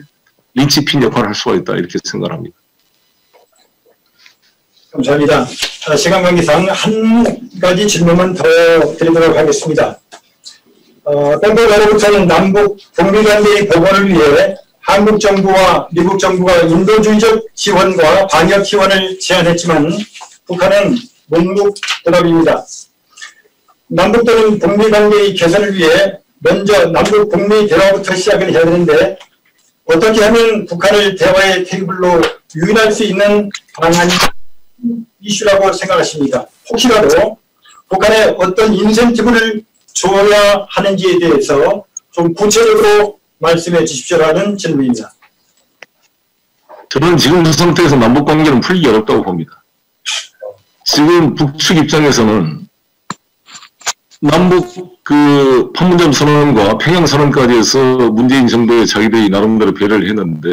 린치핀 역할을 할 수가 있다 이렇게 생각합니다. 감사합니다. 시간 관계상 한 가지 질문만 더 드리도록 하겠습니다. 땡땡가로부터는 남북 북미 관계의 복원을 위해 한국 정부와 미국 정부가 인도주의적 지원과 방역 지원을 제안했지만 북한은 묵묵부답입니다. 남북 또는 북미 관계의 개선을 위해 먼저 남북 북미 대화부터 시작을 해야 되는데 어떻게 하면 북한을 대화의 테이블로 유인할 수 있는 방안이 이슈라고 생각하십니까? 혹시라도 북한에 어떤 인센티브를 줘야 하는지에 대해서 좀 구체적으로 말씀해 주십시오라는 질문입니다. 저는 지금 그 상태에서 남북관계는 풀기 어렵다고 봅니다. 지금 북측 입장에서는 남북 그 판문점 선언과 평양 선언까지 해서 문재인 정부에 자기들이 나름대로 배려를 했는데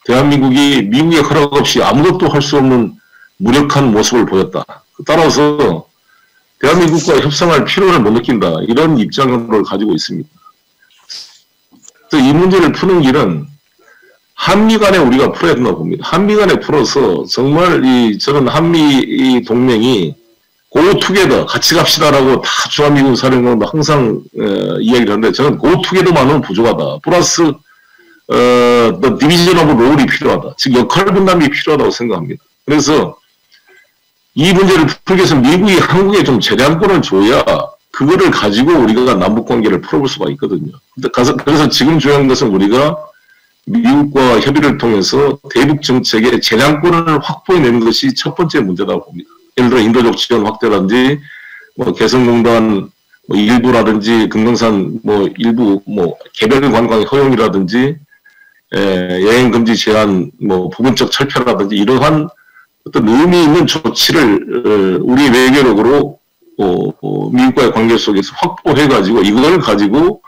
대한민국이 미국의 허락 없이 아무것도 할 수 없는 무력한 모습을 보였다. 따라서 대한민국과 협상할 필요를 못 느낀다. 이런 입장을 가지고 있습니다. 그래서 이 문제를 푸는 길은 한미 간에 우리가 풀어야 된다고 봅니다. 한미 간에 풀어서 정말 저는 한미 동맹이 고투게더 같이 갑시다라고 다 주한미군 사령관도 항상 이야기를 하는데 저는 고투게더만은 부족하다. 플러스 the division of role이 필요하다. 즉 역할 분담이 필요하다고 생각합니다. 그래서 이 문제를 풀기 위해서 미국이 한국에 좀 재량권을 줘야 그거를 가지고 우리가 남북관계를 풀어볼 수가 있거든요. 그래서 지금 중요한 것은 우리가 미국과 협의를 통해서 대북 정책의 재량권을 확보해내는 것이 첫 번째 문제라고 봅니다. 예를 들어 인도적 지원 확대라든지 뭐 개성공단 뭐 일부라든지 금강산 뭐 일부 뭐 개별 관광 허용이라든지 여행 금지 제한 뭐 부분적 철폐라든지 이러한 어떤 의미 있는 조치를 우리 외교력으로 미국과의 관계 속에서 확보해가지고 이걸 가지고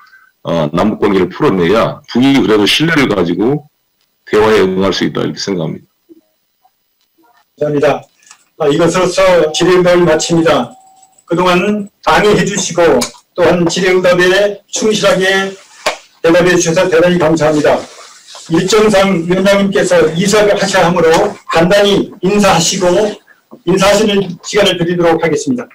남북 관계를 풀어내야 북이 그래도 신뢰를 가지고 대화에 응할 수 있다 이렇게 생각합니다. 감사합니다. 이것으로서 질의응답을 마칩니다. 그동안 강의해 주시고 또한 질의응답에 충실하게 대답해 주셔서 대단히 감사합니다. 일정상 위원장님께서 이사하셔야 하므로 간단히 인사하시는 시간을 드리도록 하겠습니다.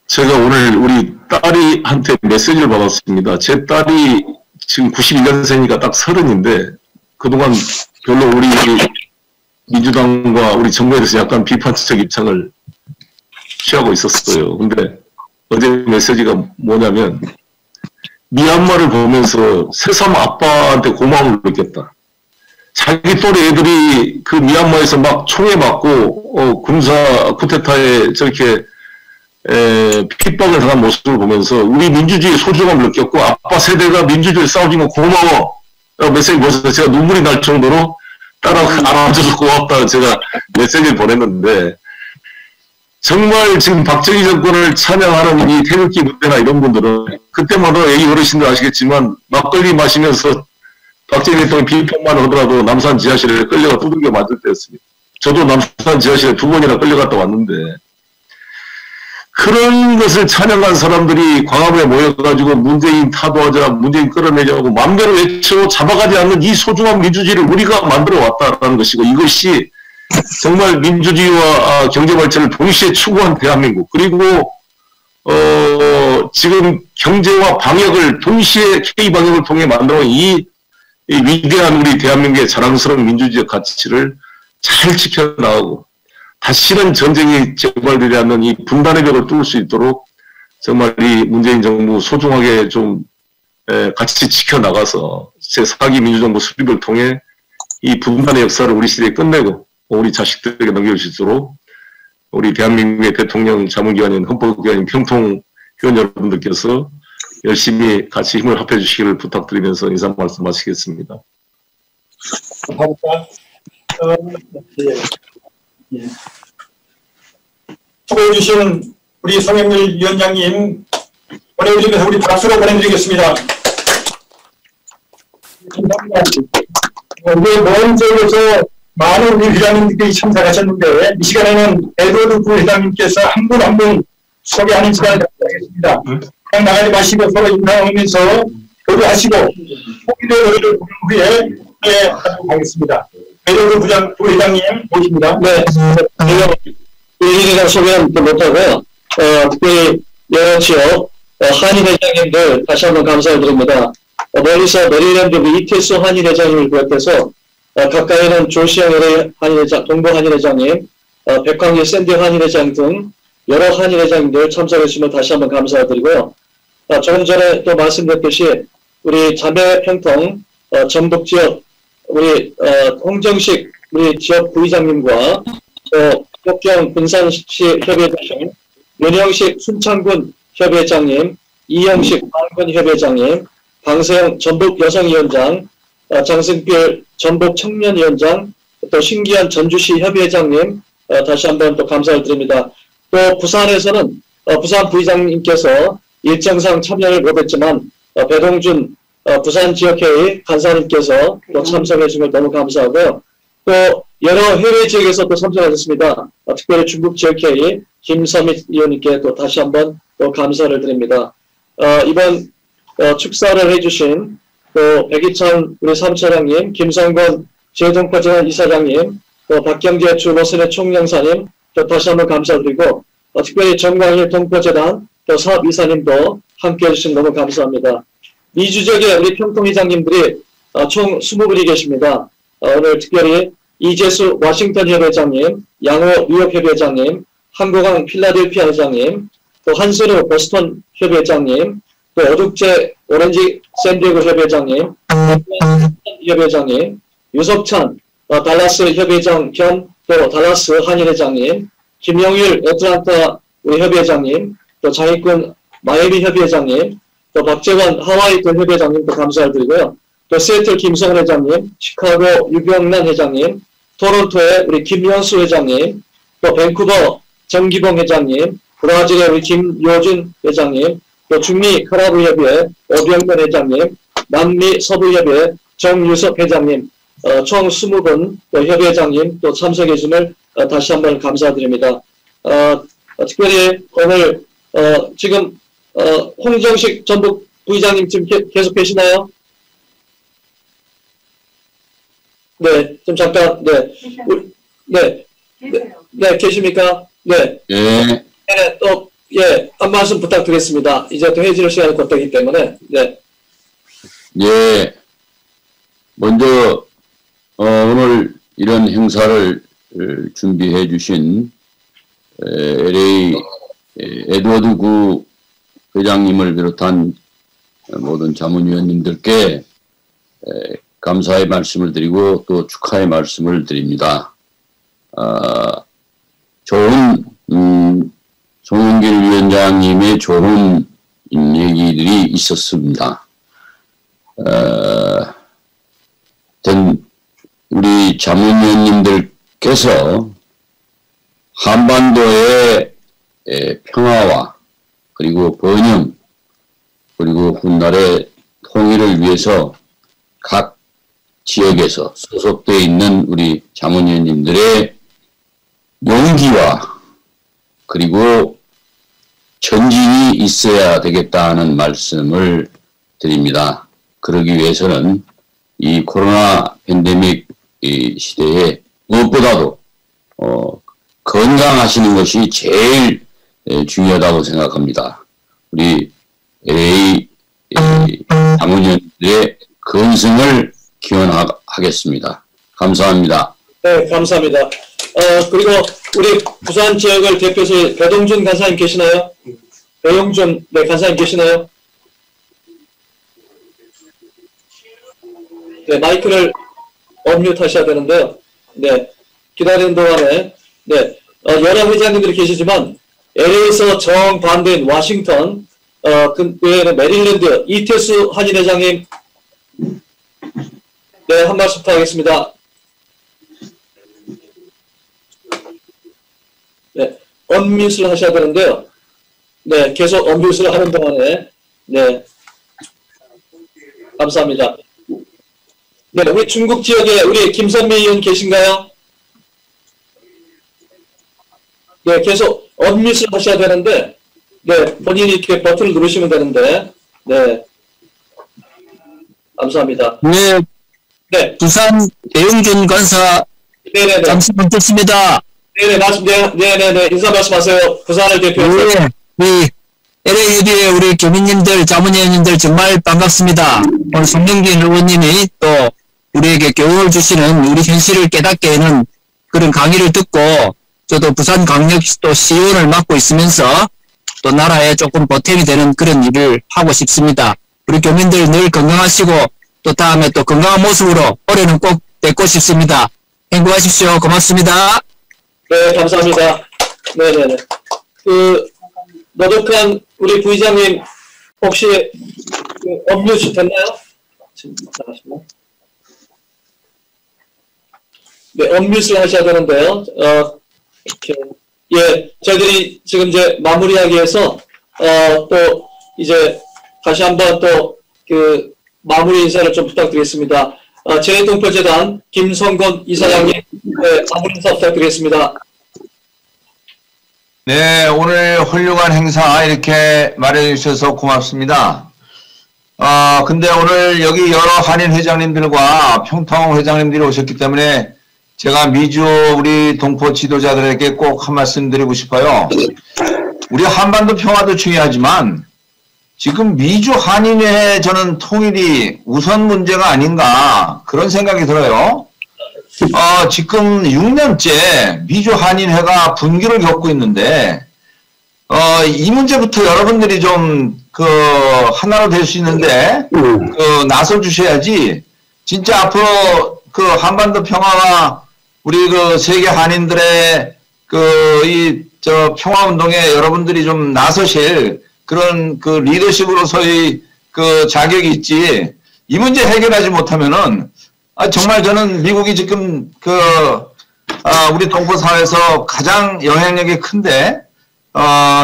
제가 오늘 우리 딸이한테 메시지를 받았습니다. 제 딸이 지금 91년생이니까 딱 30인데 그동안 별로 우리 민주당과 우리 정부에 대해서 약간 비판적 입장을 취하고 있었어요. 근데 어제 메시지가 뭐냐면 미얀마를 보면서 새삼 아빠한테 고마움을 느꼈다. 자기 또래 애들이 그 미얀마에서 막 총에 맞고 군사 쿠데타에 저렇게 핍박을 당한 모습을 보면서 우리 민주주의의 소중함을 느꼈고 아빠 세대가 민주주의 싸우는 거 고마워. 메시지 보셔서 제가 눈물이 날 정도로 알아줘서 고맙다 제가 메시지를 보냈는데 정말 지금 박정희 정권을 찬양하는 이 태극기 문제나 이런 분들은 그때마다 애기 어르신들 아시겠지만 막걸리 마시면서 박정희 대통령 비판만 하더라도 남산 지하실에 끌려가 두들겨 맞을 때였습니다. 저도 남산 지하실에 2번이나 끌려갔다 왔는데 그런 것을 찬양한 사람들이 광화문에 모여가지고 문재인 타도하자, 문재인 끌어내자고 마음대로 외쳐 잡아가지 않는 이 소중한 민주주의를 우리가 만들어 왔다라는 것이고 이것이 정말 민주주의와 경제발전을 동시에 추구한 대한민국 그리고 지금 경제와 방역을 동시에 K방역을 통해 만들어온 이 위대한 우리 대한민국의 자랑스러운 민주주의 가치를 잘 지켜나가고 다시는 전쟁이 재발되지 않는 이 분단의 벽을 뚫을 수 있도록 정말 이 문재인 정부 소중하게 좀 같이 지켜나가서 제4기 민주정부 수립을 통해 이 분단의 역사를 우리 시대에 끝내고 우리 자식들에게 넘길 수 있도록 우리 대한민국의 대통령 자문기관인 헌법기관인 평통위원 여러분들께서 열심히 같이 힘을 합해 주시기를 부탁드리면서 인사 말씀 마치겠습니다. 감사합니다. 수고해 주신 우리 송영길 위원장님 보내드리면서 우리 박수로 보내드리겠습니다. 감사합니다. 우리 먼저에서 많은 우리 회장님들이 참석하셨는데 이 시간에는 에드워드 부회장님께서 한 분 한 분 소개하는 시간을 갖겠습니다. 그냥 나가지 마시고 서로 인사하면서 교류하시고 포기된 노래를 부른 후에 하도록 하겠습니다. 에드워드 부회장님 모십니다. 네, 제가 일일이랑 소개는 못하고요. 특별히 여러 지역 한인회장님들 다시 한번 감사를 드립니다. 멀리서 메리랜드 이태수 한인회장님을 비롯해서 가까이는 조시영 한인회장, 동부 한인회장님, 백광일 샌디 한인회장 등 여러 한일 회장님들 참석해 주시면 다시 한번 감사드리고요. 조금 전에 또 말씀드렸듯이 우리 자매평통 전북 지역 우리 홍정식 우리 지역 부의장님과 또 국경 군산시 협의회장, 윤영식 순창군 협의회장님, 이영식 방군 협의회장님, 방세영 전북 여성위원장, 장승필 전북 청년위원장, 또 신기한 전주시 협의회장님 다시 한번 또 감사를 드립니다. 또 부산에서는 부산 부의장님께서 일정상 참여를 못했지만 배동준 부산지역회의 간사님께서 또 참석해 주신 걸 너무 감사하고요. 또 여러 해외 지역에서 또 참석하셨습니다. 특별히 중국 지역회의 김서밋 의원님께 또 다시 한번 또 감사를 드립니다. 이번 축사를 해주신 또 백이찬 우리 사무처장님, 김성건 재정파재단 이사장님, 또 박경재 주 로선의 총영사님 또 다시 한번 감사드리고 특별히 정광일 동포재단 또 사업이사님도 함께해 주신 너무 감사합니다. 미주적의 우리 평통회장님들이 총 20분이 계십니다. 오늘 특별히 이재수 워싱턴 협회장님, 양호 뉴욕 협회장님, 한국왕 필라델피아 회장님, 또 한선우 보스턴 협회장님, 또 어둑재 오렌지 샌디에고 협회장님, 협회장님, 유석찬 달라스 협회장 겸 또 달라스 한일회장님, 김영일 애틀란타 우리 협회장님, 또 장익군 마이애미 협회장님, 또 박재원 하와이 도 협회장님도 감사를 드리고요. 또 세틀 김성훈 회장님, 시카고 유병란 회장님, 토론토의 우리 김현수 회장님, 또 밴쿠버 정기봉 회장님, 브라질의 우리 김효준 회장님, 또 중미 크라브 협의회 오병근 회장님, 남미 서부협의회 정유석 회장님, 총 20분 또 협의회장님 또 참석해 주심을 다시 한번 감사드립니다. 특별히 오늘 지금 홍정식 전북 부의장님 지금 계속 계시나요? 네, 좀 잠깐, 네, 계십니까? 네. 예. 네, 또, 한 말씀 부탁드리겠습니다. 이제 또 해질 시간이 곧 되기 때문에, 네. 예. 먼저, 오늘 이런 행사를 준비해 주신, LA 에드워드 구 회장님을 비롯한 모든 자문위원님들께 감사의 말씀을 드리고 또 축하의 말씀을 드립니다. 좋은 송영길 위원장님의 좋은 얘기들이 있었습니다. 우리 자문위원님들께서 한반도의 평화와 그리고 번영 그리고 훗날의 통일을 위해서 각 지역에서 소속되어 있는 우리 자문위원님들의 용기와 그리고 전진이 있어야 되겠다는 말씀을 드립니다. 그러기 위해서는 이 코로나 팬데믹 시대에 무엇보다도 건강하시는 것이 제일 중요하다고 생각합니다. 우리 LA 자문위원들의 건승을 기원하겠습니다. 감사합니다. 네, 감사합니다. 그리고 우리 부산 지역을 대표해서 배동준 간사님 계시나요? 배용준 간사님 계시나요? 네, 마이크를 언뮤트 하셔야 되는데요. 네, 기다리는 동안에 여러 회장님들이 계시지만 LA에서 정반대인 워싱턴, 그 외에는 메릴랜드 이태수 한일회장님, 네, 한 말씀 부탁하겠습니다. 네, 언뮤트를 하셔야 되는데요. 네, 계속 언뮤트를 하는 동안에, 네, 감사합니다. 네, 우리 중국 지역에 우리 김선미 의원 계신가요? 네, 계속 언뮤트를 하셔야 되는데, 네, 본인이 이렇게 버튼을 누르시면 되는데, 네, 감사합니다. 네, 네, 부산 배용준 관사 네네네. 잠시 멈췄습니다. 네네, 네네네, 인사 말씀하세요. 부산을 대표해서. 네, 우리 LA협의회 우리 교민님들, 자문위원님들 정말 반갑습니다. 오늘 송영길 의원님이 또 우리에게 교훈을 주시는 우리 현실을 깨닫게 하는 그런 강의를 듣고 저도 부산광역시 또 시의원을 맡고 있으면서 또 나라에 조금 보탬이 되는 그런 일을 하고 싶습니다. 우리 교민들 늘 건강하시고 또 다음에 또 건강한 모습으로 올해는 꼭 뵙고 싶습니다. 행복하십시오. 고맙습니다. 네, 감사합니다. 네네네. 노력한 우리 부의장님, 혹시, 업뮤트 됐나요? 지금 나가시나요? 네, 업뮤트를 하셔야 되는데요. 이렇게. 예, 저희들이 지금 이제 마무리하기 위해서, 또, 이제, 다시 한번 또, 마무리 인사를 좀 부탁드리겠습니다. 제2동포재단 김성건 이사장님, 네, 마무리 인사 부탁드리겠습니다. 네, 오늘 훌륭한 행사 이렇게 말해 주셔서 고맙습니다. 근데 오늘 여기 여러 한인 회장님들과 평통 회장님들이 오셨기 때문에 제가 미주 우리 동포 지도자들에게 꼭 한 말씀 드리고 싶어요. 우리 한반도 평화도 중요하지만 지금 미주 한인의 저는 통일이 우선 문제가 아닌가 그런 생각이 들어요. 지금 6년째 미주 한인회가 분기를 겪고 있는데, 이 문제부터 여러분들이 좀, 하나로 될 수 있는데, 나서 주셔야지, 진짜 앞으로 한반도 평화와 우리 세계 한인들의 평화운동에 여러분들이 좀 나서실 그런 리더십으로서의 자격이 있지, 이 문제 해결하지 못하면은, 정말 저는 미국이 지금 우리 동포 사회에서 가장 영향력이 큰데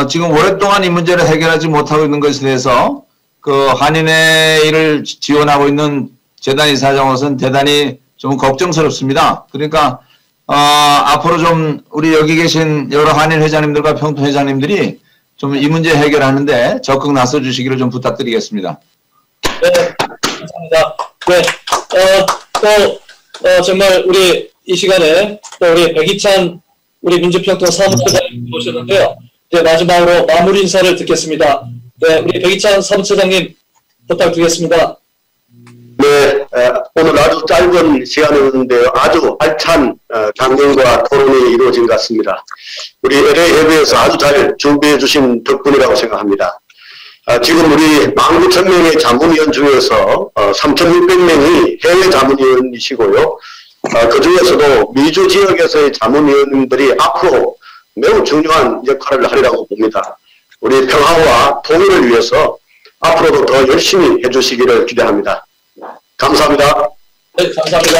지금 오랫동안 이 문제를 해결하지 못하고 있는 것에 대해서 한인의 일을 지원하고 있는 재단 이사장으로서는 대단히 좀 걱정스럽습니다. 그러니까 앞으로 좀 우리 여기 계신 여러 한인 회장님들과 평통 회장님들이 좀 이 문제 해결하는데 적극 나서 주시기를 좀 부탁드리겠습니다. 네, 감사합니다. 네, 정말 우리 이 시간에 또 우리 백이찬 우리 민주평통 사무처장님 모셨는데요. 네, 마지막으로 마무리 인사를 듣겠습니다. 네, 우리 백이찬 사무처장님 부탁드리겠습니다. 네, 오늘 아주 짧은 시간이었는데요. 아주 알찬 강연과 토론이 이루어진 것 같습니다. 우리 LA협의회에서 아주 잘 준비해 주신 덕분이라고 생각합니다. 지금 우리 19,000명의 자문위원 중에서 3,600명이 해외 자문위원이시고요. 그 중에서도 미주 지역에서의 자문위원들이 앞으로 매우 중요한 역할을 하리라고 봅니다. 우리 평화와 통일을 위해서 앞으로도 더 열심히 해주시기를 기대합니다. 감사합니다. 네, 감사합니다.